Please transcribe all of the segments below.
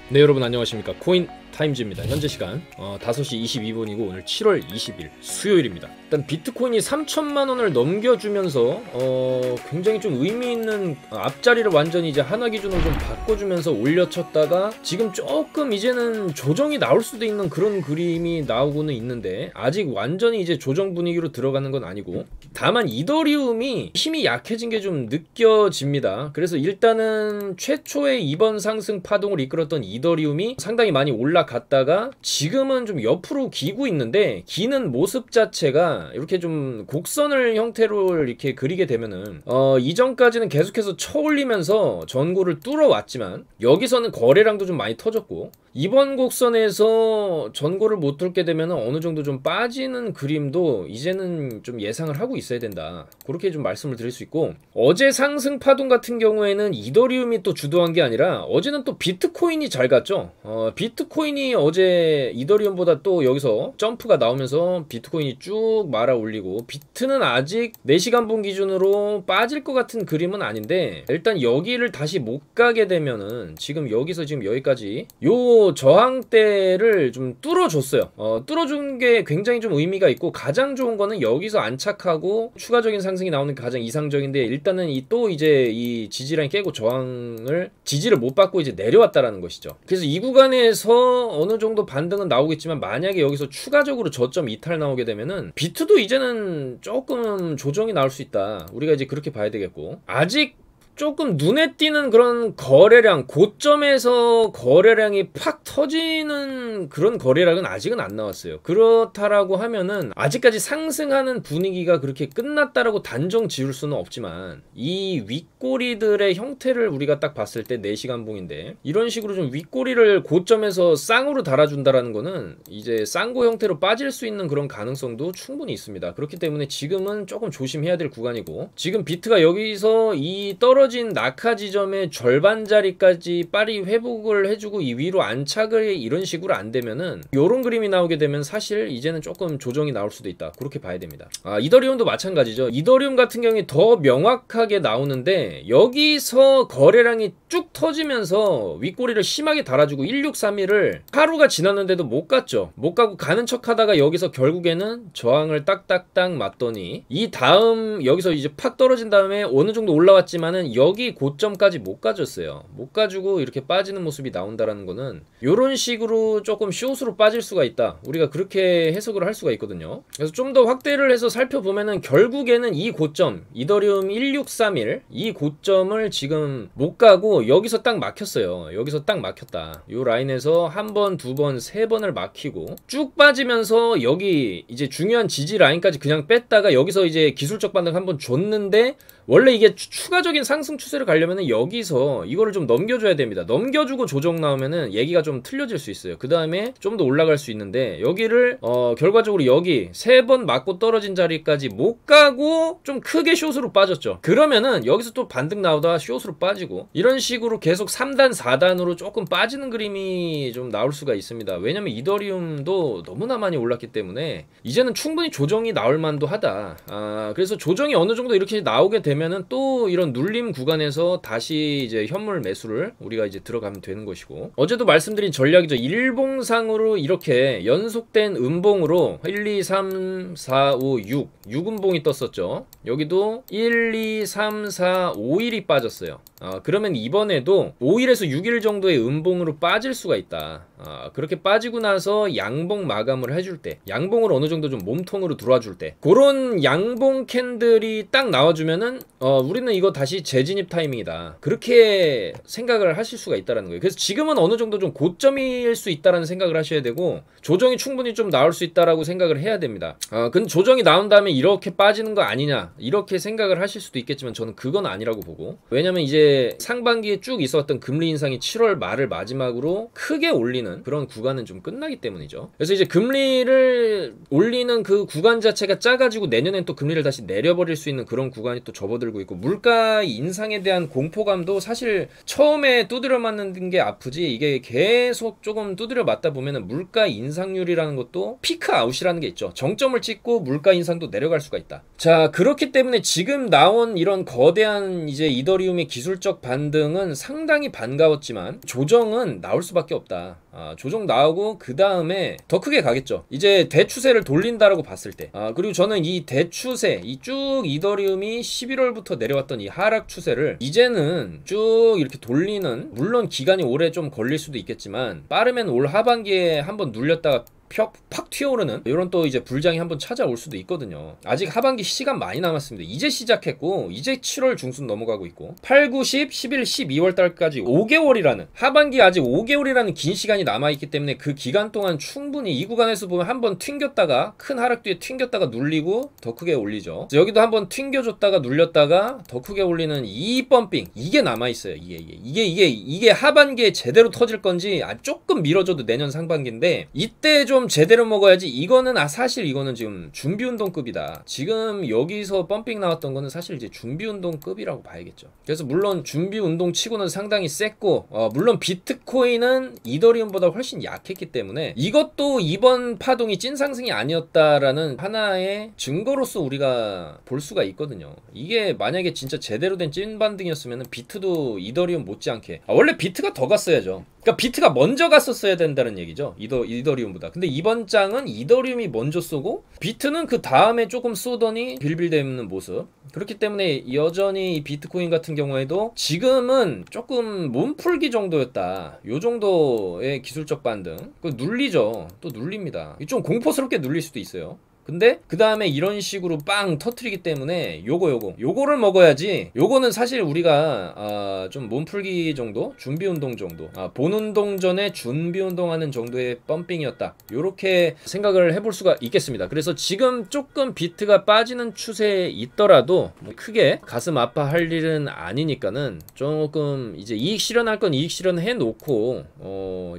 네, 여러분 안녕하십니까. 코인 타임즈입니다. 현재 시간 5시 22분이고 오늘 7월 20일 수요일입니다. 일단 비트코인이 3천만 원을 넘겨주면서 굉장히 좀 의미 있는 앞자리를 완전히 이제 하나 기준으로 좀 바꿔주면서 올려쳤다가 지금 조금 이제는 조정이 나올 수도 있는 그런 그림이 나오고는 있는데 아직 완전히 이제 조정 분위기로 들어가는 건 아니고, 다만 이더리움이 힘이 약해진 게 좀 느껴집니다. 그래서 일단은 최초의 이번 상승 파동을 이끌었던 이더리움이 상당히 많이 올라갔다가 지금은 좀 옆으로 기고 있는데, 기는 모습 자체가 이렇게 좀 곡선을 형태로 이렇게 그리게 되면은 이전까지는 계속해서 쳐올리면서 전고를 뚫어왔지만 여기서는 거래량도 좀 많이 터졌고, 이번 곡선에서 전고를 못 뚫게 되면 어느 정도 좀 빠지는 그림도 이제는 좀 예상을 하고 있어야 된다, 그렇게 좀 말씀을 드릴 수 있고, 어제 상승 파동 같은 경우에는 이더리움이 또 주도한 게 아니라 어제는 또 비트코인이 잘 갔죠. 비트코인이 어제 이더리움보다 또 여기서 점프가 나오면서 비트코인이 쭉 말아 올리고, 비트는 아직 4시간 분 기준으로 빠질 것 같은 그림은 아닌데, 일단 여기를 다시 못 가게 되면은 지금 여기서 지금 여기까지 요 저항대를 좀 뚫어줬어요. 뚫어준 게 굉장히 좀 의미가 있고, 가장 좋은 거는 여기서 안착하고 추가적인 상승이 나오는 게 가장 이상적인데, 일단은 또 이제 이 지지라인 깨고 지지를 못 받고 이제 내려왔다라는 것이죠. 그래서 이 구간에서 어느 정도 반등은 나오겠지만, 만약에 여기서 추가적으로 저점 이탈 나오게 되면은 비트도 이제는 조금 조정이 나올 수 있다, 우리가 이제 그렇게 봐야 되겠고, 아직 조금 눈에 띄는 그런 거래량, 고점에서 거래량이 팍 터지는 그런 거래량은 아직은 안 나왔어요. 그렇다라고 하면은 아직까지 상승하는 분위기가 그렇게 끝났다라고 단정 지을 수는 없지만, 이 윗꼬리들의 형태를 우리가 딱 봤을 때 4시간 봉인데 이런 식으로 좀 윗꼬리를 고점에서 쌍으로 달아준다라는 거는 이제 쌍고 형태로 빠질 수 있는 그런 가능성도 충분히 있습니다. 그렇기 때문에 지금은 조금 조심해야 될 구간이고, 지금 비트가 여기서 이 떨어진 낙하 지점의 절반 자리까지 빨리 회복을 해주고 이 위로 안착을 이런 식으로 안 되면은, 요런 그림이 나오게 되면 사실 이제는 조금 조정이 나올 수도 있다, 그렇게 봐야 됩니다. 이더리움도 마찬가지죠. 이더리움 같은 경우에 더 명확하게 나오는데, 여기서 거래량이 쭉 터지면서 윗꼬리를 심하게 달아주고 1631을 하루가 지났는데도 못 갔죠. 못 가고 가는 척 하다가 여기서 결국에는 저항을 딱딱딱 맞더니, 이 다음 여기서 이제 팍 떨어진 다음에 어느 정도 올라왔지만은 여기 고점까지 못 가졌어요. 못 가지고 이렇게 빠지는 모습이 나온다라는 거는 이런 식으로 조금 숏으로 빠질 수가 있다, 우리가 그렇게 해석을 할 수가 있거든요. 그래서 좀 더 확대를 해서 살펴보면은 결국에는 이 고점 이더리움 1631 이 고점을 지금 못 가고 여기서 딱 막혔어요. 여기서 딱 막혔다. 이 라인에서 한 번, 두 번, 세 번을 막히고 쭉 빠지면서 여기 이제 중요한 지지 라인까지 그냥 뺐다가 여기서 이제 기술적 반등 한 번 줬는데, 원래 이게 추가적인 상승 추세를 가려면은 여기서 이거를 좀 넘겨줘야 됩니다. 넘겨주고 조정 나오면은 얘기가 좀 틀려질 수 있어요. 그 다음에 좀 더 올라갈 수 있는데, 여기를 결과적으로 여기 3번 맞고 떨어진 자리까지 못 가고 좀 크게 숏으로 빠졌죠. 그러면은 여기서 또 반등 나오다가 숏으로 빠지고 이런 식으로 계속 3단 4단으로 조금 빠지는 그림이 좀 나올 수가 있습니다. 왜냐면 이더리움도 너무나 많이 올랐기 때문에 이제는 충분히 조정이 나올 만도 하다. 그래서 조정이 어느 정도 이렇게 나오게 되면은 또 이런 눌림 구간에서 다시 이제 현물 매수를 우리가 이제 들어가면 되는 것이고, 어제도 말씀드린 전략이죠. 일봉상으로 이렇게 연속된 음봉으로 1, 2, 3, 4, 5, 6음봉이 떴었죠. 여기도 1, 2, 3, 4, 5일이 빠졌어요. 그러면 이번에도 5일에서 6일 정도의 음봉으로 빠질 수가 있다. 그렇게 빠지고 나서 양봉 마감을 해줄 때, 양봉을 어느 정도 좀 몸통으로 들어와줄 때, 그런 양봉 캔들이 딱 나와주면은 우리는 이거 다시 재진입 타이밍이다, 그렇게 생각을 하실 수가 있다는 거예요. 그래서 지금은 어느 정도 좀 고점일 수 있다라는 생각을 하셔야 되고, 조정이 충분히 좀 나올 수 있다라고 생각을 해야 됩니다. 근데 조정이 나온 다음에 이렇게 빠지는 거 아니냐, 이렇게 생각을 하실 수도 있겠지만 저는 그건 아니라고 보고, 왜냐면 이제 상반기에 쭉 있었던 금리 인상이 7월 말을 마지막으로 크게 올리는 그런 구간은 좀 끝나기 때문이죠. 그래서 이제 금리를 올리는 그 구간 자체가 작아지고 내년엔 또 금리를 다시 내려버릴 수 있는 그런 구간이 또 접어들고 있고, 물가 인상에 대한 공포감도 사실 처음에 두드려 맞는 게 아프지, 이게 계속 조금 두드려 맞다 보면은 물가 인상률이라는 것도 피크 아웃이라는 게 있죠. 정점을 찍고 물가 인상도 내려갈 수가 있다. 자, 그렇기 때문에 지금 나온 이런 거대한 이제 이더리움의 기술 기술적 반등은 상당히 반가웠지만 조정은 나올 수밖에 없다. 조정 나오고 그 다음에 더 크게 가겠죠. 이제 대추세를 돌린다라고 봤을 때 그리고 저는 이 대추세, 이 쭉 이더리움이 11월부터 내려왔던 이 하락 추세를 이제는 쭉 이렇게 돌리는, 물론 기간이 오래 좀 걸릴 수도 있겠지만 빠르면 올 하반기에 한번 눌렸다가 팍 튀어오르는 이런 또 이제 불장이 한번 찾아올 수도 있거든요. 아직 하반기 시간 많이 남았습니다. 이제 시작했고 이제 7월 중순 넘어가고 있고 8, 9, 10, 11, 12월 달까지 5개월이라는, 하반기 아직 5개월이라는 긴 시간이 남아있기 때문에 그 기간 동안 충분히 이 구간에서 보면 한번 튕겼다가 큰 하락 뒤에 튕겼다가 눌리고 더 크게 올리죠. 여기도 한번 튕겨줬다가 눌렸다가 더 크게 올리는 이 펌핑, 이게 남아있어요. 이게 하반기에 제대로 터질 건지 조금 미뤄져도 내년 상반기인데 이때 좀 제대로 먹어야지. 이거는 사실 이거는 지금 준비운동급이다. 지금 여기서 펌핑 나왔던 거는 사실 이제 준비운동급이라고 봐야겠죠. 그래서 물론 준비운동 치고는 상당히 셌고 물론 비트코인은 이더리움보다 훨씬 약했기 때문에 이것도 이번 파동이 찐 상승이 아니었다라는 하나의 증거로서 우리가 볼 수가 있거든요. 이게 만약에 진짜 제대로 된 찐 반등이었으면 비트도 이더리움 못지않게, 원래 비트가 더 갔어야죠. 그러니까 비트가 먼저 갔었어야 된다는 얘기죠. 이더리움보다. 근데 이번 장은 이더리움이 먼저 쏘고 비트는 그 다음에 조금 쏘더니 빌빌대는 모습. 그렇기 때문에 여전히 이 비트코인 같은 경우에도 지금은 조금 몸풀기 정도였다. 요 정도의 기술적 반등. 눌리죠. 또 눌립니다. 좀 공포스럽게 눌릴 수도 있어요. 근데 그 다음에 이런 식으로 빵 터트리기 때문에 요거를 먹어야지. 요거는 사실 우리가 좀 몸풀기 정도, 준비운동 정도, 본운동 전에 준비운동하는 정도의 펌핑이었다, 요렇게 생각을 해볼 수가 있겠습니다. 그래서 지금 조금 비트가 빠지는 추세에 있더라도 뭐 크게 가슴 아파할 일은 아니니까는 조금 이제 이익 실현할 건 이익 실현해 놓고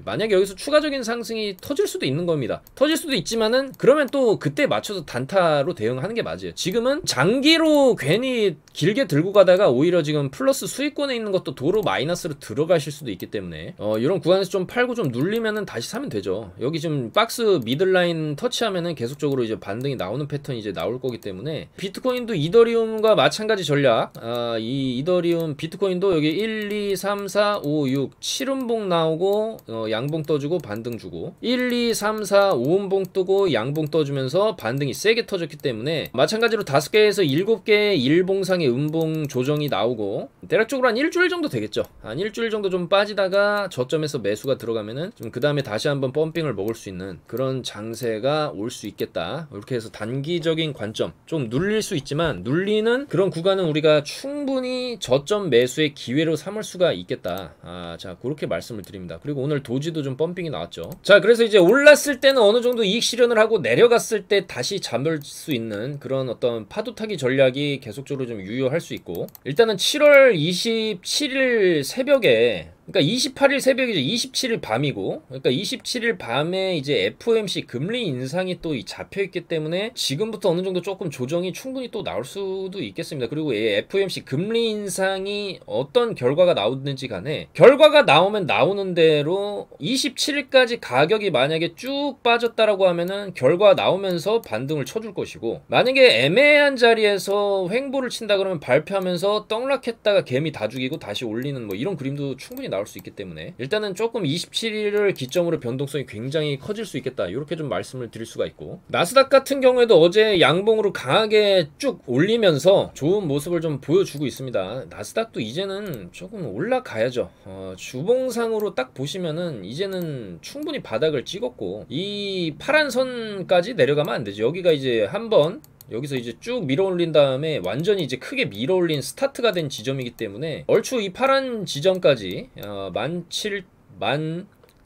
만약에 여기서 추가적인 상승이 터질 수도 있는 겁니다. 터질 수도 있지만은 그러면 또 그때 맞춰서 단타로 대응하는 게 맞아요. 지금은 장기로 괜히 길게 들고 가다가 오히려 지금 플러스 수익권에 있는 것도 도로 마이너스로 들어가실 수도 있기 때문에 이런 구간에서 좀 팔고 좀 눌리면은 다시 사면 되죠. 여기 지금 박스 미들라인 터치하면은 계속적으로 이제 반등이 나오는 패턴이 이제 나올 거기 때문에 비트코인도 이더리움과 마찬가지 전략. 이 이더리움 비트코인도 여기 1, 2, 3, 4, 5, 6, 7음봉 나오고 양봉 떠주고 반등 주고 1, 2, 3, 4, 5음봉 뜨고 양봉 떠주면서 반등이 세게 터졌기 때문에 마찬가지로 5개에서 7개의 일봉상의 음봉 조정이 나오고 대략적으로 한 일주일 정도 되겠죠. 한 일주일 정도 좀 빠지다가 저점에서 매수가 들어가면은 좀 그 다음에 다시 한번 펌핑을 먹을 수 있는 그런 장세가 올 수 있겠다. 이렇게 해서 단기적인 관점, 좀 눌릴 수 있지만 눌리는 그런 구간은 우리가 충분히 저점 매수의 기회로 삼을 수가 있겠다. 자, 그렇게 말씀을 드립니다. 그리고 오늘 도지도 좀 펌핑이 나왔죠. 자, 그래서 이제 올랐을 때는 어느 정도 이익 실현을 하고 내려갔을 때 다시 잠을 수 있는 그런 어떤 파도 타기 전략이 계속적으로 좀 유효할 수 있고, 일단은 7월 27일 새벽에, 그러니까 28일 새벽이죠. 27일 밤이고, 그러니까 27일 밤에 이제 FOMC 금리 인상이 또 잡혀있기 때문에 지금부터 어느 정도 조금 조정이 충분히 또 나올 수도 있겠습니다. 그리고 이 FOMC 금리 인상이 어떤 결과가 나오든지 간에 결과가 나오면 나오는 대로 27일까지 가격이 만약에 쭉 빠졌다라고 하면은 결과 나오면서 반등을 쳐줄 것이고, 만약에 애매한 자리에서 횡보를 친다 그러면 발표하면서 떡락했다가 개미 다 죽이고 다시 올리는 뭐 이런 그림도 충분히 나올 수 있기 때문에 일단은 조금 27일을 기점으로 변동성이 굉장히 커질 수 있겠다, 이렇게 좀 말씀을 드릴 수가 있고, 나스닥 같은 경우에도 어제 양봉으로 강하게 쭉 올리면서 좋은 모습을 좀 보여주고 있습니다. 나스닥도 이제는 조금 올라가야죠. 주봉상으로 딱 보시면은 이제는 충분히 바닥을 찍었고 이 파란 선까지 내려가면 안 되죠. 여기가 이제 한번 여기서 이제 쭉 밀어 올린 다음에 완전히 이제 크게 밀어 올린 스타트가 된 지점이기 때문에 얼추 이 파란 지점까지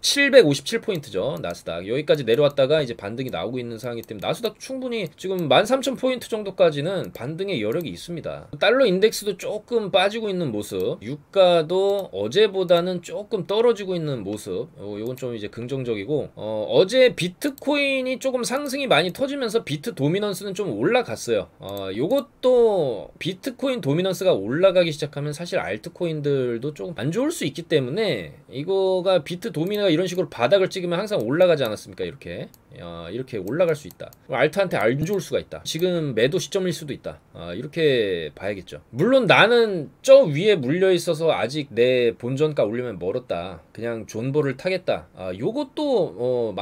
757포인트죠. 나스닥 여기까지 내려왔다가 이제 반등이 나오고 있는 상황이기 때문에 나스닥 충분히 지금 13,000포인트 정도까지는 반등의 여력이 있습니다. 달러 인덱스도 조금 빠지고 있는 모습, 유가도 어제보다는 조금 떨어지고 있는 모습, 요건 좀 이제 긍정적이고, 어제 비트코인이 조금 상승이 많이 터지면서 비트 도미넌스는 좀 올라갔어요. 요것도 비트코인 도미넌스가 올라가기 시작하면 사실 알트코인들도 조금 안 좋을 수 있기 때문에 이거가 비트 도미너가 이런 식으로 바닥을 찍으면 항상 올라가지 않았습니까? 이렇게 올라갈 수 있다. 알트한테 안 좋을 수가 있다. 지금 매도 시점일 수도 있다. 이렇게 봐야겠죠. 물론 나는 저 위에 물려 있어서 아직 내 본전가 올리면 멀었다. 그냥 존버를 타겠다. 요것도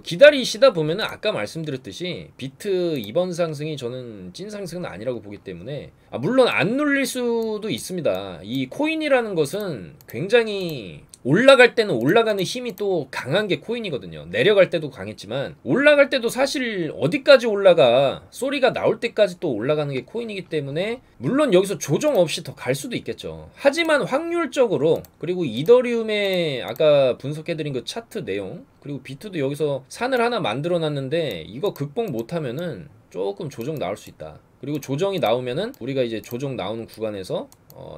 기다리시다 보면은 아까 말씀드렸듯이 비트 이번 상승이 저는 찐 상승은 아니라고 보기 때문에 물론 안 눌릴 수도 있습니다. 이 코인이라는 것은 굉장히 올라갈 때는 올라가는 힘이 또 강한 게 코인이거든요. 내려갈 때도 강했지만 올라갈 때도 사실 어디까지 올라가 소리가 나올 때까지 또 올라가는 게 코인이기 때문에 물론 여기서 조정 없이 더 갈 수도 있겠죠. 하지만 확률적으로 그리고 이더리움의 아까 분석해드린 그 차트 내용 그리고 비트도 여기서 산을 하나 만들어 놨는데 이거 극복 못하면은 조금 조정 나올 수 있다. 그리고 조정이 나오면은 우리가 이제 조정 나오는 구간에서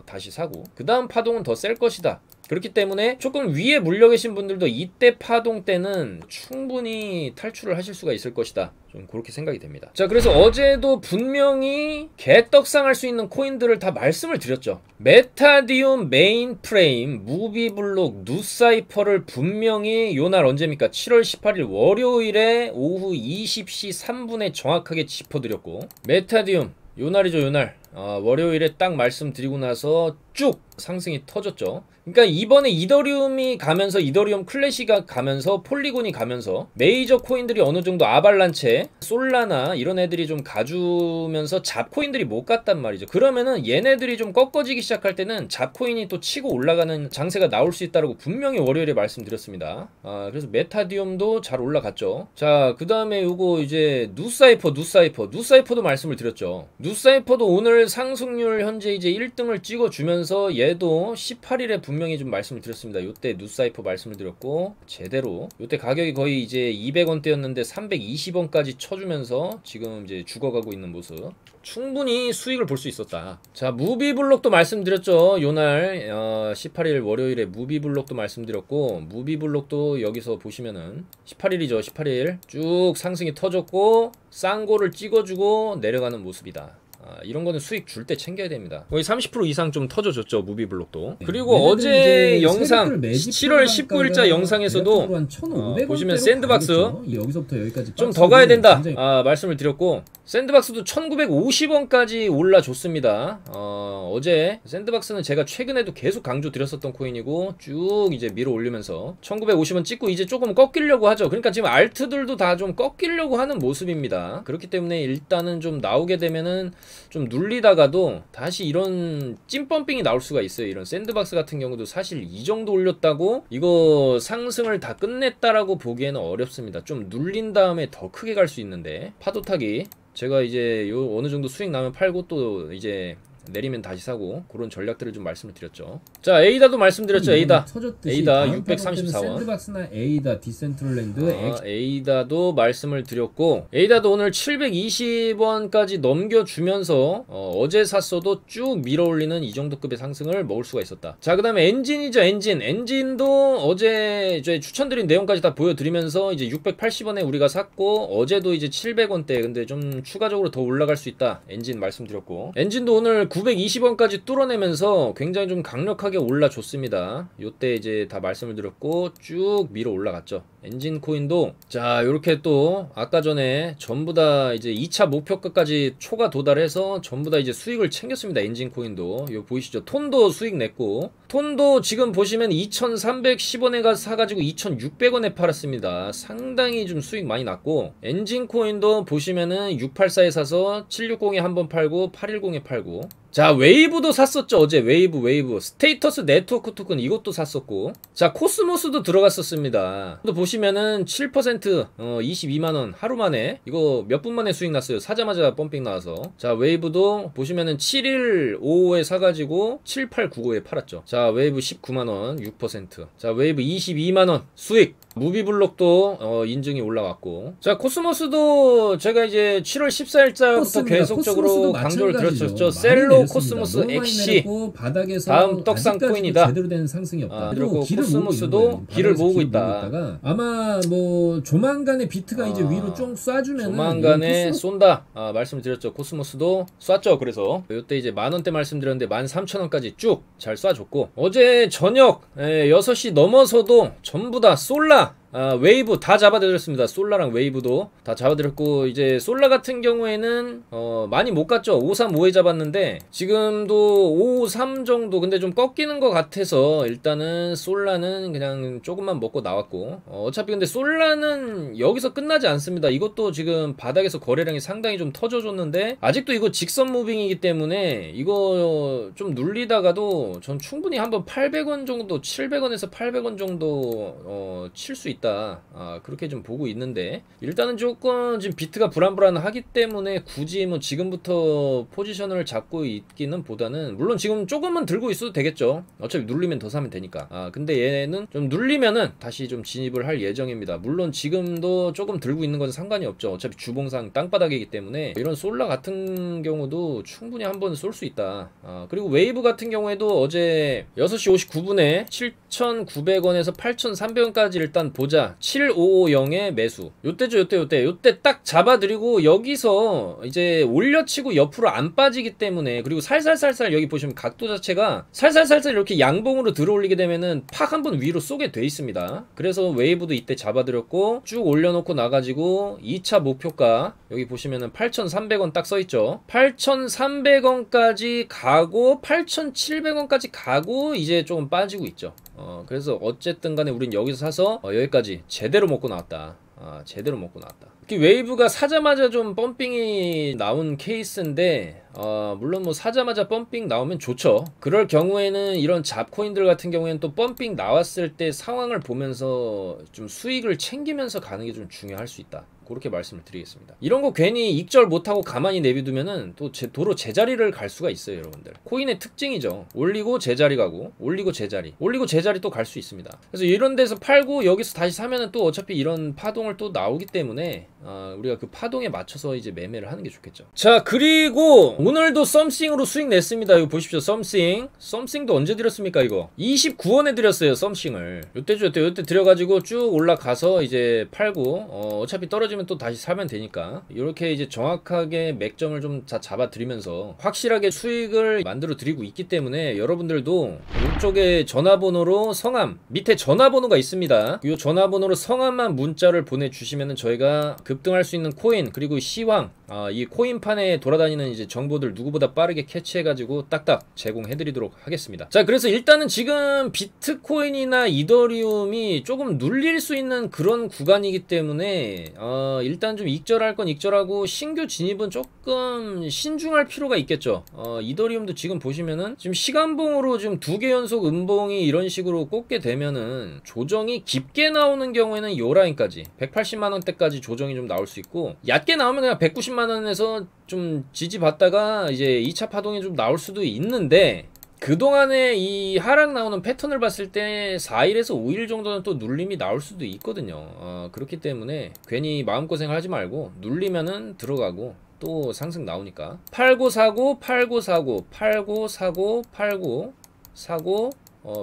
다시 사고 그 다음 파동은 더 셀 것이다. 그렇기 때문에 조금 위에 물려 계신 분들도 이때 파동 때는 충분히 탈출을 하실 수가 있을 것이다. 좀 그렇게 생각이 됩니다. 자, 그래서 어제도 분명히 개떡상할 수 있는 코인들을 다 말씀을 드렸죠. 메타디움, 메인프레임, 무비블록, 누사이퍼를 분명히 요날 언제입니까? 7월 18일 월요일에 오후 20시 3분에 정확하게 짚어드렸고 메타디움 요날이죠. 요날 월요일에 딱 말씀드리고 나서 쭉 상승이 터졌죠. 그러니까 이번에 이더리움이 가면서 이더리움 클래시가 가면서 폴리곤이 가면서 메이저 코인들이 어느 정도 아발란체, 솔라나 이런 애들이 좀 가주면서 잡코인들이 못 갔단 말이죠. 그러면은 얘네들이 좀 꺾어지기 시작할 때는 잡코인이 또 치고 올라가는 장세가 나올 수 있다라고 분명히 월요일에 말씀드렸습니다. 그래서 메타디움도 잘 올라갔죠. 자, 그 다음에 요거 이제 누사이퍼도 말씀을 드렸죠. 누사이퍼도 오늘 상승률 현재 이제 1등을 찍어주면서 얘도 18일에 분명히 좀 말씀을 드렸습니다. 요때 누사이퍼 말씀을 드렸고 제대로 요때 가격이 거의 이제 200원대였는데 320원까지 쳐주면서 지금 이제 죽어가고 있는 모습 충분히 수익을 볼 수 있었다. 자, 무비블록도 말씀드렸죠. 요날 18일 월요일에 무비블록도 말씀드렸고 무비블록도 여기서 보시면은 18일이죠. 18일 쭉 상승이 터졌고 쌍고를 찍어주고 내려가는 모습이다. 이런 거는 수익 줄 때 챙겨야 됩니다. 거의 30% 이상 좀 터져줬죠. 무비블록도. 그리고 어제 영상 7월 19일자 영상에서도 보시면 샌드박스 여기서부터 여기까지 좀 더 가야 된다 말씀을 드렸고 샌드박스도 1950원까지 올라줬습니다. 어제 샌드박스는 제가 최근에도 계속 강조 드렸었던 코인이고 쭉 이제 밀어 올리면서 1950원 찍고 이제 조금 꺾이려고 하죠. 그러니까 지금 알트들도 다 좀 꺾이려고 하는 모습입니다. 그렇기 때문에 일단은 좀 나오게 되면은 좀 눌리다가도 다시 이런 찐펌핑이 나올 수가 있어요. 이런 샌드박스 같은 경우도 사실 이 정도 올렸다고 이거 상승을 다 끝냈다라고 보기에는 어렵습니다. 좀 눌린 다음에 더 크게 갈 수 있는데 파도 타기 제가 이제 요 어느 정도 수익 나면 팔고 또 이제 내리면 다시 사고 그런 전략들을 좀 말씀을 드렸죠. 자, 에이다도 말씀드렸죠. 에이다 634원. 샌드박스나 에이다, 디센트럴랜드, 에이다도 말씀을 드렸고 에이다도 오늘 720원까지 넘겨주면서 어제 샀어도 쭉 밀어올리는 이 정도 급의 상승을 먹을 수가 있었다. 자, 그 다음에 엔진이죠. 엔진도 어제 저희 추천드린 내용까지 다 보여드리면서 이제 680원에 우리가 샀고 어제도 이제 700원대 근데 좀 추가적으로 더 올라갈 수 있다. 엔진 말씀드렸고 엔진도 오늘 920원까지 뚫어내면서 굉장히 좀 강력하게 올라줬습니다. 요때 이제 다 말씀을 드렸고 쭉 밀어 올라갔죠. 엔진 코인도 자 요렇게 또 아까 전에 전부 다 이제 2차 목표가까지 초과 도달해서 전부 다 이제 수익을 챙겼습니다. 엔진 코인도 요 보이시죠? 톤도 수익 냈고 톤도 지금 보시면 2310원에 가서 사가지고 2600원에 팔았습니다. 상당히 좀 수익 많이 났고 엔진 코인도 보시면은 684에 사서 760에 한번 팔고 810에 팔고 자, 웨이브도 샀었죠. 어제 웨이브 스테이터스 네트워크 토큰 이것도 샀었고 자, 코스모스도 들어갔었습니다. 또 보시면은 7% 22만원 하루 만에 이거 몇 분 만에 수익 났어요. 사자마자 펌핑 나와서 자, 웨이브도 보시면은 7155에 사가지고 7895에 팔았죠. 자, 웨이브 19만원 6% 자, 웨이브 22만원 수익 무비블록도 인증이 올라왔고, 자 코스모스도 제가 이제 7월 14일자부터 계속적으로 강조를 드렸었죠. 셀로 코스모스 엑시 바닥에서 다음 떡상 코인이다. 제대로 된 상승이 없다. 그리고 코스모스도 길을 모으고 있다. 아마 뭐 조만간에 비트가 이제 위로 좀 쏴주면 조만간에 쏜다. 말씀드렸죠. 코스모스도 쐈죠. 그래서 이때 이제 만원대 말씀드렸는데 13,000원까지 쭉 잘 쏴줬고, 어제 저녁 6시 넘어서도 전부 다 솔라 웨이브 다 잡아드렸습니다. 솔라랑 웨이브도 다 잡아드렸고, 이제 솔라 같은 경우에는 많이 못 갔죠. 535에 잡았는데 지금도 553 정도, 근데 좀 꺾이는 것 같아서 일단은 솔라는 그냥 조금만 먹고 나왔고, 어차피 근데 솔라는 여기서 끝나지 않습니다. 이것도 지금 바닥에서 거래량이 상당히 좀 터져줬는데 아직도 이거 직선 무빙이기 때문에 이거 좀 눌리다가도 전 충분히 한번 800원 정도, 700원에서 800원 정도 칠 수 있다. 그렇게 좀 보고 있는데, 일단은 조금 지금 비트가 불안불안하기 때문에 굳이 뭐 지금부터 포지션을 잡고 있기는 보다는, 물론 지금 조금만 들고 있어도 되겠죠. 어차피 눌리면 더 사면 되니까. 근데 얘는 좀 눌리면은 다시 좀 진입을 할 예정입니다. 물론 지금도 조금 들고 있는 건 상관이 없죠. 어차피 주봉상 땅바닥이기 때문에 이런 솔라 같은 경우도 충분히 한번 쏠 수 있다. 그리고 웨이브 같은 경우에도 어제 6시 59분에 7,900원에서 8,300원까지 일단 보자. 7550에 매수. 요때 딱 잡아드리고, 여기서 이제 올려치고 옆으로 안 빠지기 때문에, 그리고 살살살살 여기 보시면 각도 자체가 살살살살 이렇게 양봉으로 들어올리게 되면은 팍 한번 위로 쏘게 돼 있습니다. 그래서 웨이브도 이때 잡아드렸고, 쭉 올려놓고 나가지고 2차 목표가 여기 보시면은 8,300원 딱 써있죠. 8,300원까지 가고 8,700원까지 가고 이제 조금 빠지고 있죠. 그래서 어쨌든 간에 우린 여기서 사서 여기까지 제대로 먹고 나왔다. 제대로 먹고 나왔다. 특히 웨이브가 사자마자 좀 펌핑이 나온 케이스인데, 물론 뭐 사자마자 펌핑 나오면 좋죠. 그럴 경우에는 이런 잡코인들 같은 경우에는 또 펌핑 나왔을 때 상황을 보면서 좀 수익을 챙기면서 가는 게 좀 중요할 수 있다. 그렇게 말씀을 드리겠습니다. 이런 거 괜히 익절 못하고 가만히 내비두면은 또 도로 제자리를 갈 수가 있어요, 여러분들. 코인의 특징이죠. 올리고 제자리 가고, 올리고 제자리, 올리고 제자리 또 갈 수 있습니다. 그래서 이런 데서 팔고 여기서 다시 사면은 또 어차피 이런 파동을 또 나오기 때문에 우리가 그 파동에 맞춰서 이제 매매를 하는 게 좋겠죠. 자, 그리고 오늘도 썸씽으로 수익 냈습니다. 이거 보십시오. 썸씽도 언제 드렸습니까? 이거 29원에 드렸어요. 썸씽을 요때 드려가지고 쭉 올라가서 이제 팔고, 어차피 떨어지면 또 다시 사면 되니까 이렇게 이제 정확하게 맥점을 좀 잡아드리면서 확실하게 수익을 만들어 드리고 있기 때문에, 여러분들도 이쪽에 전화번호로 성함, 밑에 전화번호가 있습니다. 이 전화번호로 성함만 문자를 보내주시면은 저희가 급등할 수 있는 코인, 그리고 시황, 이 코인판에 돌아다니는 이제 정보들 누구보다 빠르게 캐치해가지고 딱딱 제공해드리도록 하겠습니다. 자, 그래서 일단은 지금 비트코인이나 이더리움이 조금 눌릴 수 있는 그런 구간이기 때문에 일단 좀 익절할 건 익절하고, 신규 진입은 조금 신중할 필요가 있겠죠. 이더리움도 지금 보시면은 지금 시간봉으로 지금 2개 연속 음봉이 이런 식으로 꽂게 되면은 조정이 깊게 나오는 경우에는 요 라인까지 180만원대까지 조정이 좀 나올 수 있고, 얕게 나오면 그냥 190만원에서 좀 지지받다가 이제 2차 파동이 좀 나올 수도 있는데, 그동안에 이 하락 나오는 패턴을 봤을 때 4일에서 5일 정도는 또 눌림이 나올 수도 있거든요. 그렇기 때문에 괜히 마음고생 하지 말고 눌리면은 들어가고 또 상승 나오니까 팔고 사고 팔고 사고 팔고 사고 팔고 사고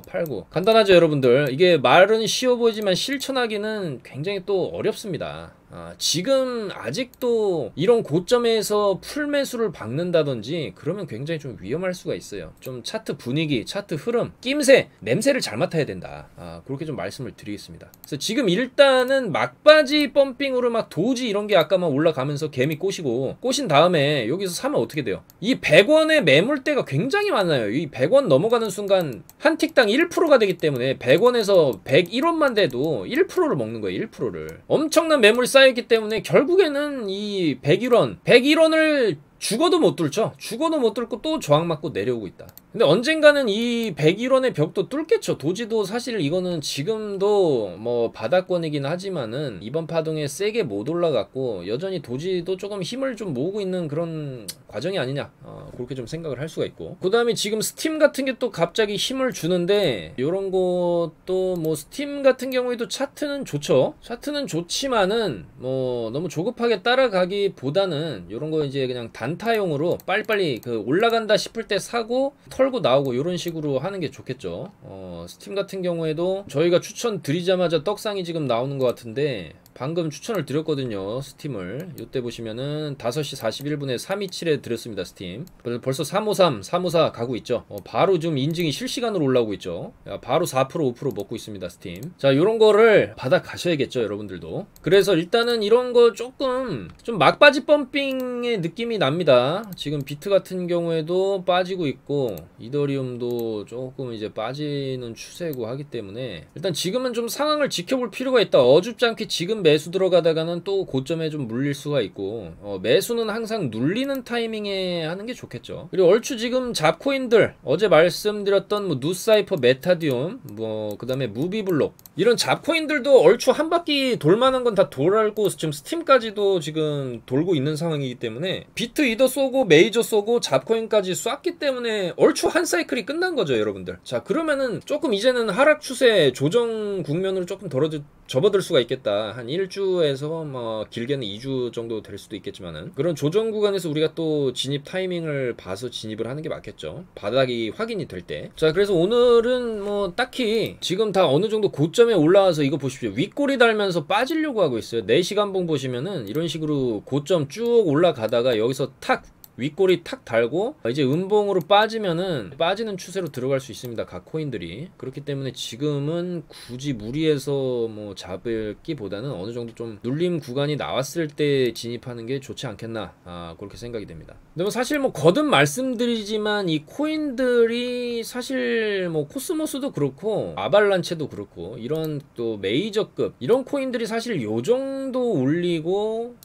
팔고. 간단하죠, 여러분들. 이게 말은 쉬워 보이지만 실천하기는 굉장히 또 어렵습니다. 지금 아직도 이런 고점에서 풀매수를 박는다든지 그러면 굉장히 좀 위험할 수가 있어요. 좀 차트 분위기, 차트 흐름, 낌새, 냄새를 잘 맡아야 된다. 그렇게 좀 말씀을 드리겠습니다. 그래서 지금 일단은 막바지 펌핑으로 막 도지 이런 게 아까 막 올라가면서 개미 꼬시고, 꼬신 다음에 여기서 사면 어떻게 돼요? 이 100원의 매물대가 굉장히 많아요. 이 100원 넘어가는 순간 한 틱당 1%가 되기 때문에 100원에서 101원만 돼도 1%를 먹는 거예요. 1%를. 엄청난 매물이 쌓여있기 때문에 결국에는 이 101원을 죽어도 못 뚫죠. 죽어도 못 뚫고 또 저항 맞고 내려오고 있다. 근데 언젠가는 이 101원의 벽도 뚫겠죠. 도지도 사실 이거는 지금도 뭐 바닥권이긴 하지만은 이번 파동에 세게 못 올라갔고 여전히 도지도 조금 힘을 좀 모으고 있는 그런 과정이 아니냐, 그렇게 좀 생각을 할 수가 있고, 그 다음에 지금 스팀 같은 게 또 갑자기 힘을 주는데 요런 것도 뭐 스팀 같은 경우에도 차트는 좋죠. 차트는 좋지만은 뭐 너무 조급하게 따라가기보다는 요런 거 이제 그냥 단타용으로 빨리빨리 그 올라간다 싶을 때 사고 털고 나오고 요런 식으로 하는 게 좋겠죠. 스팀 같은 경우에도 저희가 추천 드리자마자 떡상이 지금 나오는 것 같은데 방금 추천을 드렸거든요. 스팀을 이때 보시면은 5시 41분에 327에 드렸습니다. 스팀 벌써 353, 354 가고 있죠. 바로 좀 인증이 실시간으로 올라오고 있죠. 바로 4%, 5% 먹고 있습니다. 스팀. 자, 요런 거를 받아 가셔야겠죠, 여러분들도. 그래서 일단은 이런 거 조금 좀 막바지 펌핑의 느낌이 납니다. 지금 비트 같은 경우에도 빠지고 있고 이더리움도 조금 이제 빠지는 추세고 하기 때문에 일단 지금은 좀 상황을 지켜볼 필요가 있다. 어줍지 않게 지금 매수 들어가다가는 또 고점에 좀 물릴 수가 있고, 매수는 항상 눌리는 타이밍에 하는 게 좋겠죠. 그리고 얼추 지금 잡코인들 어제 말씀드렸던 뭐 누사이퍼, 메타디움, 뭐 그 다음에 무비블록 이런 잡코인들도 얼추 한 바퀴 돌만한 건 다 돌았고 지금 스팀까지도 지금 돌고 있는 상황이기 때문에 비트 이더 쏘고 메이저 쏘고 잡코인까지 쐈기 때문에 얼추 한 사이클이 끝난 거죠, 여러분들. 자, 그러면은 조금 이제는 하락 추세 조정 국면으로 조금 접어들 수가 있겠다. 한 1주에서 뭐 길게는 2주 정도 될 수도 있겠지만은 그런 조정 구간에서 우리가 또 진입 타이밍을 봐서 진입을 하는 게 맞겠죠. 바닥이 확인이 될 때. 자, 그래서 오늘은 뭐 딱히 지금 다 어느 정도 고점에 올라와서 이거 보십시오. 윗꼬리 달면서 빠지려고 하고 있어요. 4시간봉 보시면은 이런 식으로 고점 쭉 올라가다가 여기서 탁 윗꼬리 탁 달고 이제 음봉으로 빠지면은 빠지는 추세로 들어갈 수 있습니다. 각 코인들이. 그렇기 때문에 지금은 굳이 무리해서 뭐 잡기보다는 어느 정도 좀 눌림 구간이 나왔을 때 진입하는 게 좋지 않겠나, 그렇게 생각이 됩니다. 근데 뭐 사실 뭐 거듭 말씀드리지만 이 코인들이 사실 뭐 코스모스도 그렇고 아발란체도 그렇고 이런 또 메이저급 이런 코인들이 사실 요 정도 올리고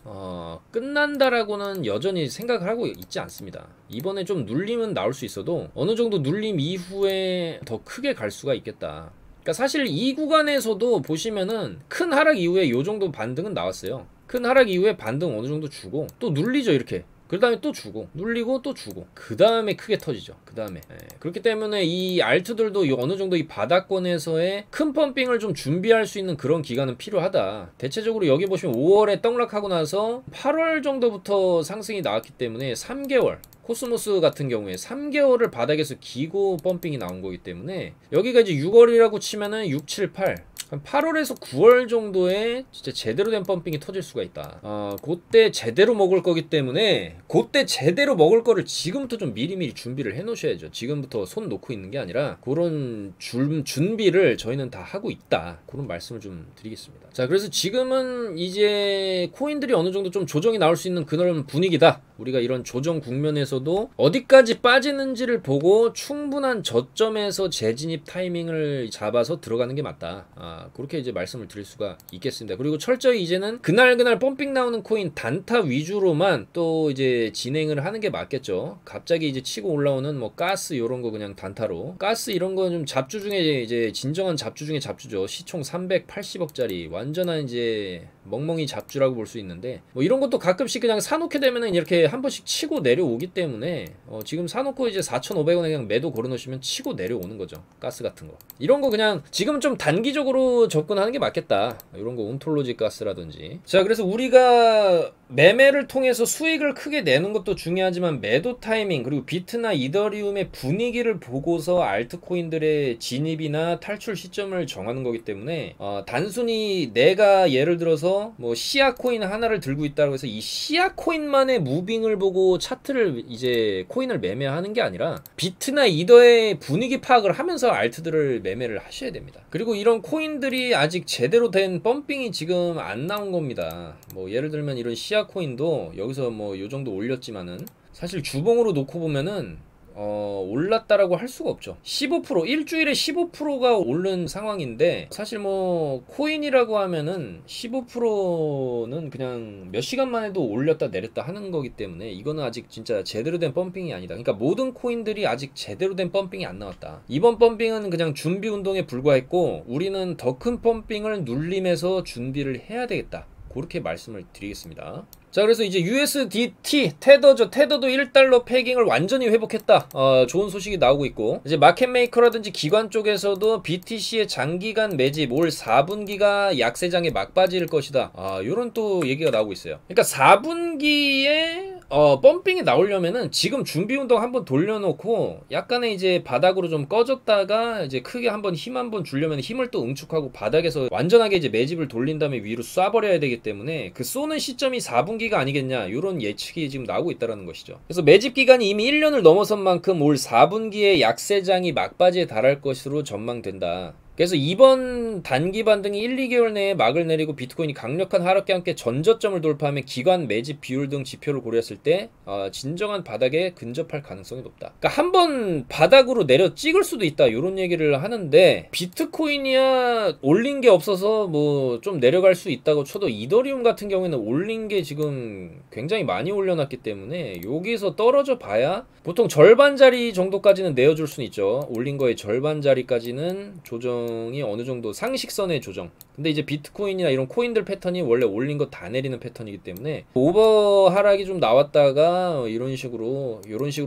끝난다라고는 여전히 생각을 하고 있지 않습니다. 이번에 좀 눌림은 나올 수 있어도 어느 정도 눌림 이후에 더 크게 갈 수가 있겠다. 그러니까 사실 이 구간에서도 보시면은 큰 하락 이후에 요 정도 반등은 나왔어요. 큰 하락 이후에 반등 어느 정도 주고 또 눌리죠, 이렇게. 그 다음에 또 주고 눌리고 또 주고 그 다음에 크게 터지죠. 그 다음에 그렇기 때문에 이 알트들도 어느 정도 이 바닥권에서의 큰 펌핑을 좀 준비할 수 있는 그런 기간은 필요하다. 대체적으로 여기 보시면 5월에 떡락하고 나서 8월 정도부터 상승이 나왔기 때문에 3개월 코스모스 같은 경우에 3개월을 바닥에서 기고 펌핑이 나온 거기 때문에 여기가 이제 6월이라고 치면은 6, 7, 8 8월에서 9월 정도에 진짜 제대로 된 펌핑이 터질 수가 있다. 그때 제대로 먹을 거기 때문에 그때 제대로 먹을 거를 지금부터 좀 미리미리 준비를 해 놓으셔야죠. 지금부터 손 놓고 있는 게 아니라 그런 준비를 저희는 다 하고 있다. 그런 말씀을 좀 드리겠습니다. 자, 그래서 지금은 이제 코인들이 어느 정도 좀 조정이 나올 수 있는 그런 분위기다. 우리가 이런 조정 국면에서도 어디까지 빠지는지를 보고 충분한 저점에서 재진입 타이밍을 잡아서 들어가는 게 맞다. 그렇게 이제 말씀을 드릴 수가 있겠습니다. 그리고 철저히 이제는 그날 펌핑 나오는 코인 단타 위주로만 또 이제 진행을 하는 게 맞겠죠. 갑자기 이제 치고 올라오는 뭐 가스 이런 거 그냥 단타로, 가스 이런 거 좀 잡주 중에 이제 진정한 잡주 중에 잡주죠. 시총 380억짜리 완전한 이제 멍멍이 잡주라고 볼 수 있는데 뭐 이런 것도 가끔씩 그냥 사놓게 되면은 이렇게 한 번씩 치고 내려오기 때문에 지금 사놓고 이제 4,500원에 그냥 매도 걸어놓으시면 치고 내려오는 거죠. 가스 같은 거 이런 거 그냥 지금 좀 단기적으로 접근하는 게 맞겠다. 이런 거 온톨로지 가스라든지. 자, 그래서 우리가 매매를 통해서 수익을 크게 내는 것도 중요하지만 매도 타이밍 그리고 비트나 이더리움의 분위기를 보고서 알트코인들의 진입이나 탈출 시점을 정하는 거기 때문에 단순히 내가 예를 들어서 뭐 시아 코인 하나를 들고 있다고 해서 이 시아 코인만의 무빙을 보고 차트를 이제 코인을 매매하는 게 아니라 비트나 이더의 분위기 파악을 하면서 알트들을 매매를 하셔야 됩니다. 그리고 이런 코인들이 아직 제대로 된 펌핑이 지금 안 나온 겁니다. 뭐 예를 들면 이런 시아 코인도 여기서 뭐 요 정도 올렸지만은 사실 주봉으로 놓고 보면은 올랐다라고 할 수가 없죠. 15% 일주일에 15%가 오른 상황인데 사실 뭐 코인이라고 하면은 15%는 그냥 몇 시간만 해도 올렸다 내렸다 하는 거기 때문에 이거는 아직 진짜 제대로 된 펌핑이 아니다. 그러니까 모든 코인들이 아직 제대로 된 펌핑이 안 나왔다. 이번 펌핑은 그냥 준비 운동에 불과했고 우리는 더 큰 펌핑을 눌림에서 준비를 해야 되겠다. 그렇게 말씀을 드리겠습니다. 자, 그래서 이제 USDT 테더죠. 테더도 1달러 패깅을 완전히 회복했다. 좋은 소식이 나오고 있고, 이제 마켓메이커라든지 기관 쪽에서도 BTC의 장기간 매집 올 4분기가 약세장에 막바지일 것이다. 요런 또 얘기가 나오고 있어요. 그러니까 4분기에 펌핑이 나오려면은 지금 준비 운동 한번 돌려놓고 약간의 이제 바닥으로 좀 꺼졌다가 이제 크게 한번 힘 한번 주려면 힘을 또 응축하고 바닥에서 완전하게 이제 매집을 돌린 다음에 위로 쏴버려야 되기 때문에 그 쏘는 시점이 4분기가 아니겠냐, 이런 예측이 지금 나오고 있다는 것이죠. 그래서 매집 기간이 이미 1년을 넘어선 만큼 올 4분기에 약세장이 막바지에 달할 것으로 전망된다. 그래서 이번 단기 반등이 1, 2개월 내에 막을 내리고 비트코인이 강력한 하락과 함께 전저점을 돌파하며 기관 매집 비율 등 지표를 고려했을 때 진정한 바닥에 근접할 가능성이 높다. 그러니까 한번 바닥으로 내려 찍을 수도 있다, 이런 얘기를 하는데, 비트코인이야 올린 게 없어서 뭐 좀 내려갈 수 있다고 쳐도 이더리움 같은 경우에는 올린 게 지금 굉장히 많이 올려놨기 때문에 여기서 떨어져 봐야 보통 절반짜리 정도까지는 내어줄 수는 있죠. 올린 거의 절반짜리까지는 조정이 어느 정도 상식선의 조정. 근데 이제 비트코인이나 이런 코인들 패턴이 원래 올린 거 다 내리는 패턴이기 때문에 오버 하락이 좀 나왔다가 이런 식으로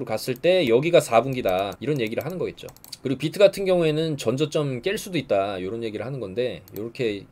갔을 때 여기가 4분기다, 이런 얘기를 하는 거겠죠. 그리고 비트 같은 경우에는 전저점 깰 수도 있다, 이런 얘기를 하는 건데, 이렇게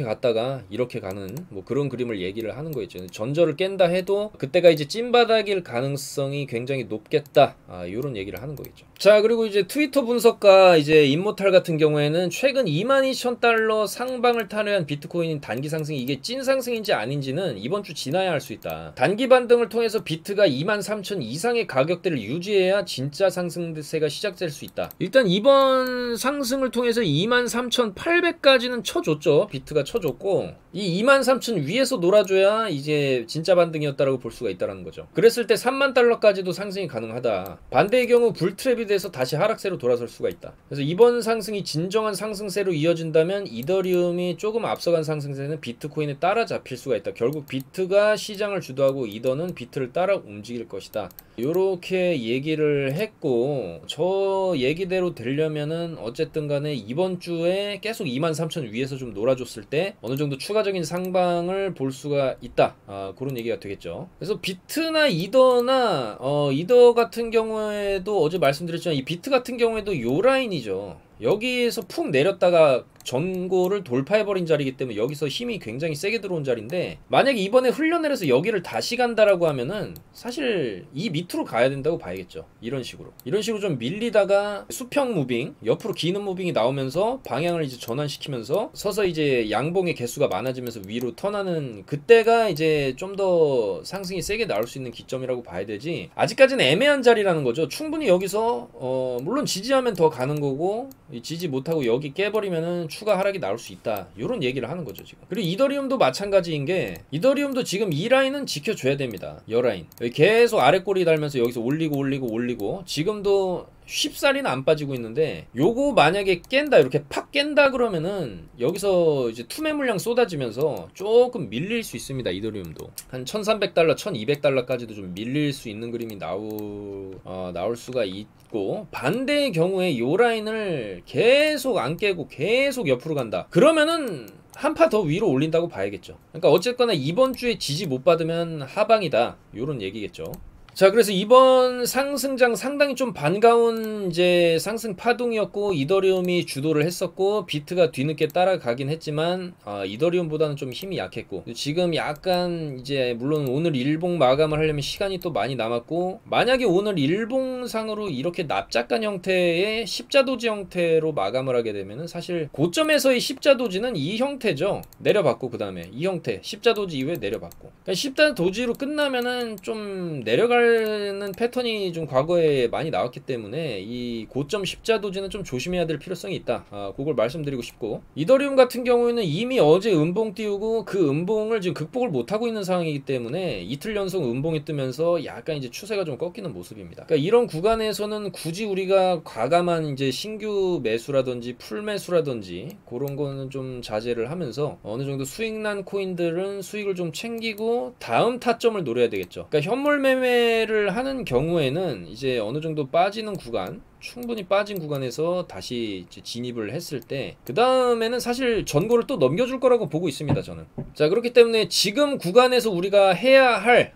갔다가 이렇게 가는 뭐 그런 그림을 얘기를 하는 거겠죠. 전저를 깬다 해도 그때가 이제 찐바닥일 가능성이 굉장히 높겠다, 이런 얘기를 하는 거겠죠. 자, 그리고 이제 트위터 분석가 이제 인모탈 같은 경우에는 최근 22,000달러 상방을 탄회한 비트코인 단기 상승이 이게 찐 상승인지 아닌지는 이번 주 지나야 알 수 있다. 단기 반등을 통해서 비트가 23,000 이상의 가격대를 유지해야 진짜 상승세가 시작될 수 있다. 일단 이번 상승을 통해서 23,800까지는 쳐줬죠. 비트가 쳐줬고, 이 23,000 위에서 놀아줘야 이제 진짜 반등이었다라고 볼 수가 있다는 거죠. 그랬을 때 3만 달러까지도 상승이 가능하다. 반대의 경우 불트랩이 돼서 다시 하락세로 돌아설 수가 있다. 그래서 이번 상승이 진정한 상승세로 이어진다면 이더리움이 조금 앞서간 상승세는 비트코인에 따라잡힐 수가 있다. 결국 비트가 시장을 주도하고 이더는 비트를 따라 움직일 것이다. 요렇게 얘기를 했고, 저 얘기대로 되려면은 어쨌든 간에 이번 주에 계속 23,000 위에서 좀 놀아줬을 때 어느 정도 추가적인 상방을 볼 수가 있다, 그런 얘기가 되겠죠. 그래서 비트나 이더나 이더 같은 경우에도 어제 말씀드렸지만 이 비트 같은 경우에도 요 라인이죠. 여기에서 푹 내렸다가 전고를 돌파해버린 자리이기 때문에 여기서 힘이 굉장히 세게 들어온 자리인데, 만약에 이번에 흘려내려서 여기를 다시 간다라고 하면은 사실 이 밑으로 가야 된다고 봐야겠죠. 이런 식으로 좀 밀리다가 수평 무빙, 옆으로 기는 무빙이 나오면서 방향을 이제 전환시키면서 서서 이제 양봉의 개수가 많아지면서 위로 턴하는, 그때가 이제 좀 더 상승이 세게 나올 수 있는 기점이라고 봐야 되지, 아직까지는 애매한 자리라는 거죠. 충분히 여기서 물론 지지하면 더 가는 거고, 지지 못하고 여기 깨버리면은 추가 하락이 나올 수 있다, 이런 얘기를 하는 거죠 지금. 그리고 이더리움도 마찬가지인 게, 이더리움도 지금 이 라인은 지켜줘야 됩니다. 여 라인 계속 아래 꼬리 달면서 여기서 올리고 지금도 쉽사리는 안 빠지고 있는데, 요거 만약에 깬다, 이렇게 팍 깬다 그러면은 여기서 이제 투매 물량 쏟아지면서 조금 밀릴 수 있습니다. 이더리움도 한 1,300달러 1,200달러까지도 좀 밀릴 수 있는 그림이 나올 수가 있고, 반대의 경우에 요 라인을 계속 안 깨고 계속 옆으로 간다 그러면은 한 파 더 위로 올린다고 봐야겠죠. 그러니까 어쨌거나 이번 주에 지지 못 받으면 하방이다, 요런 얘기겠죠. 자, 그래서 이번 상승장 상당히 좀 반가운 이제 상승 파동이었고, 이더리움이 주도를 했었고 비트가 뒤늦게 따라가긴 했지만 이더리움보다는 좀 힘이 약했고, 지금 약간 이제 물론 오늘 일봉 마감을 하려면 시간이 또 많이 남았고, 만약에 오늘 일봉상으로 이렇게 납작한 형태의 십자도지 형태로 마감을 하게 되면은 사실 고점에서의 십자도지는 이 형태죠. 내려봤고 그 다음에 이 형태 십자도지 이후에 내려봤고, 그러니까 십자도지로 끝나면은 좀 내려갈 올라가는 패턴이 좀 과거에 많이 나왔기 때문에 이 고점 십자 도지는 좀 조심해야 될 필요성이 있다. 그걸 말씀드리고 싶고, 이더리움 같은 경우에는 이미 어제 음봉 띄우고 그 음봉을 지금 극복을 못하고 있는 상황이기 때문에 이틀 연속 음봉이 뜨면서 약간 이제 추세가 좀 꺾이는 모습입니다. 그러니까 이런 구간에서는 굳이 우리가 과감한 이제 신규 매수라든지 풀 매수라든지 그런 거는 좀 자제를 하면서 어느 정도 수익난 코인들은 수익을 좀 챙기고 다음 타점을 노려야 되겠죠. 그러니까 현물 매매를 하는 경우에는 이제 어느 정도 빠지는 구간, 충분히 빠진 구간에서 다시 이제 진입을 했을 때 그 다음에는 사실 전고를 또 넘겨줄 거라고 보고 있습니다, 저는. 자, 그렇기 때문에 지금 구간에서 우리가 해야 할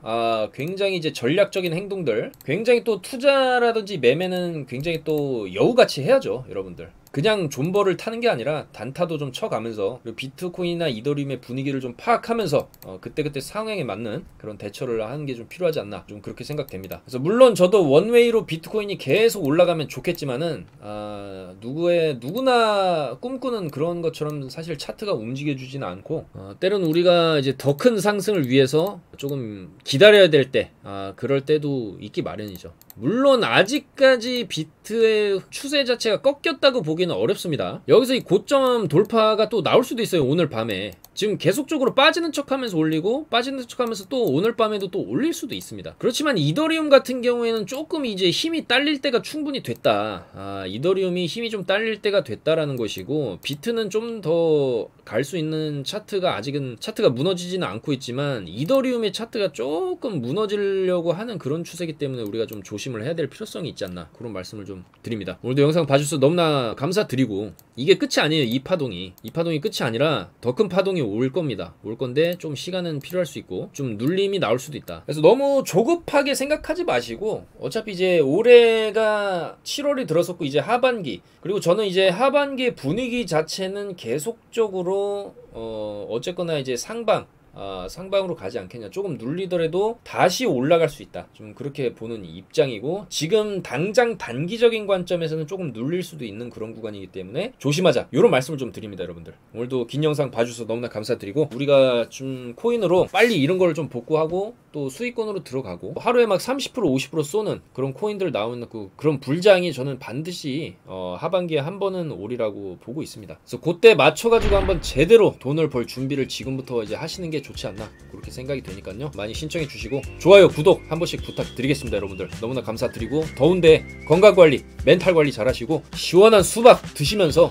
굉장히 이제 전략적인 행동들, 굉장히 또 투자라든지 매매는 굉장히 또 여우같이 해야죠, 여러분들. 그냥 존버를 타는 게 아니라 단타도 좀 쳐가면서, 그리고 비트코인이나 이더리움의 분위기를 좀 파악하면서 그때그때 상황에 맞는 그런 대처를 하는 게 좀 필요하지 않나, 좀 그렇게 생각됩니다. 그래서 물론 저도 원웨이로 비트코인이 계속 올라가면 좋겠지만은 누구나 꿈꾸는 그런 것처럼 사실 차트가 움직여주지는 않고, 때론 우리가 이제 더 큰 상승을 위해서 조금 기다려야 될 때, 그럴 때도 있기 마련이죠. 물론 아직까지 비트의 추세 자체가 꺾였다고 보기는 어렵습니다. 여기서 이 고점 돌파가 또 나올 수도 있어요. 오늘 밤에 지금 계속적으로 빠지는 척하면서 올리고 빠지는 척하면서 또 오늘 밤에도 또 올릴 수도 있습니다. 그렇지만 이더리움 같은 경우에는 조금 이제 힘이 딸릴 때가 충분히 됐다. 이더리움이 힘이 좀 딸릴 때가 됐다라는 것이고, 비트는 좀 더 갈 수 있는 차트가, 아직은 차트가 무너지지는 않고 있지만 이더리움의 차트가 조금 무너지려고 하는 그런 추세이기 때문에 우리가 좀 조심을 해야 될 필요성이 있지 않나, 그런 말씀을 좀 드립니다. 오늘도 영상 봐주셔서 너무나 감사드리고, 이게 끝이 아니에요. 이 파동이 끝이 아니라 더 큰 파동이 올 겁니다. 올 건데 좀 시간은 필요할 수 있고 좀 눌림이 나올 수도 있다. 그래서 너무 조급하게 생각하지 마시고, 어차피 이제 올해가 7월이 들어섰고 이제 하반기, 그리고 저는 이제 하반기의 분위기 자체는 계속적으로 어쨌거나 이제 상방으로 가지 않겠냐. 조금 눌리더라도 다시 올라갈 수 있다, 좀 그렇게 보는 입장이고, 지금 당장 단기적인 관점에서는 조금 눌릴 수도 있는 그런 구간이기 때문에 조심하자, 이런 말씀을 좀 드립니다. 여러분들 오늘도 긴 영상 봐주셔서 너무나 감사드리고, 우리가 좀 코인으로 빨리 이런 걸 좀 복구하고 또 수익권으로 들어가고 하루에 막 30% 50% 쏘는 그런 코인들 나오는 그런 불장이 저는 반드시 하반기에 한 번은 오리라고 보고 있습니다. 그래서 그때 맞춰가지고 한번 제대로 돈을 벌 준비를 지금부터 이제 하시는 게 좋지 않나, 그렇게 생각이 되니까요. 많이 신청해 주시고 좋아요, 구독 한 번씩 부탁드리겠습니다. 여러분들 너무나 감사드리고, 더운데 건강관리, 멘탈관리 잘 하시고 시원한 수박 드시면서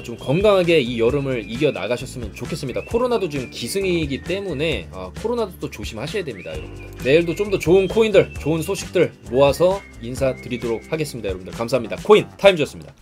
좀 건강하게 이 여름을 이겨 나가셨으면 좋겠습니다. 코로나도 지금 기승이기 때문에 코로나도 또 조심하셔야 됩니다, 여러분들. 내일도 좀 더 좋은 코인들, 좋은 소식들 모아서 인사드리도록 하겠습니다. 여러분들 감사합니다. 코인 타임즈였습니다.